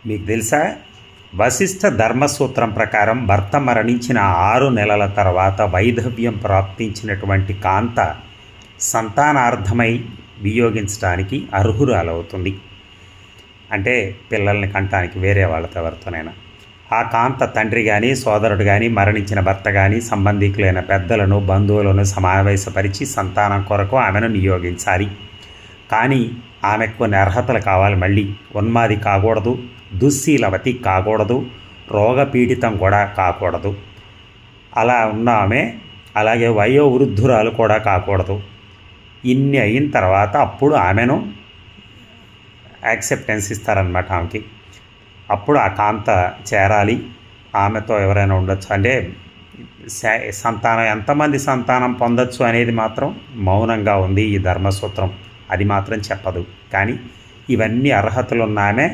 మీకు తెలుసా, వశిష్ఠ ధర్మసూత్రం ప్రకారం భర్త మరణించిన 6 నెలల తర్వాత వైధవ్యం ప్రాప్తించినటువంటి కాంత సంతానార్థమై వియోగించడానికి అర్హురాలవుతుంది. అంటే పిల్లల్ని కంటానికి వేరే వాళ్ళతో ఎవరితోనైనా. ఆ కాంత తండ్రి కానీ సోదరుడు కానీ మరణించిన భర్త కానీ సంబంధికులైన పెద్దలను బంధువులను సమావేశపరిచి సంతానం కొరకు ఆమెను నియోగించాలి. కానీ ఆమెకు కొన్ని అర్హతలు కావాలి. మళ్ళీ ఉన్మాది కాకూడదు, దుశ్శీలవతి కాకూడదు, రోగపీడితం కూడా కాకూడదు. అలా ఉన్న ఆమె అలాగే వయోవృద్ధురాలు కూడా కాకూడదు. ఇన్ని అయిన తర్వాత అప్పుడు ఆమెను యాక్సెప్టెన్స్ ఇస్తారనమాట ఆమెకి. అప్పుడు ఆ కాంత చేరాలి, ఆమెతో ఎవరైనా ఉండొచ్చు. అంటే సంతానం ఎంతమంది సంతానం పొందొచ్చు అనేది మాత్రం మౌనంగా ఉంది ఈ ధర్మసూత్రం. అది మాత్రం చెప్పదు. కానీ ఇవన్నీ అర్హతలు ఉన్న ఆమె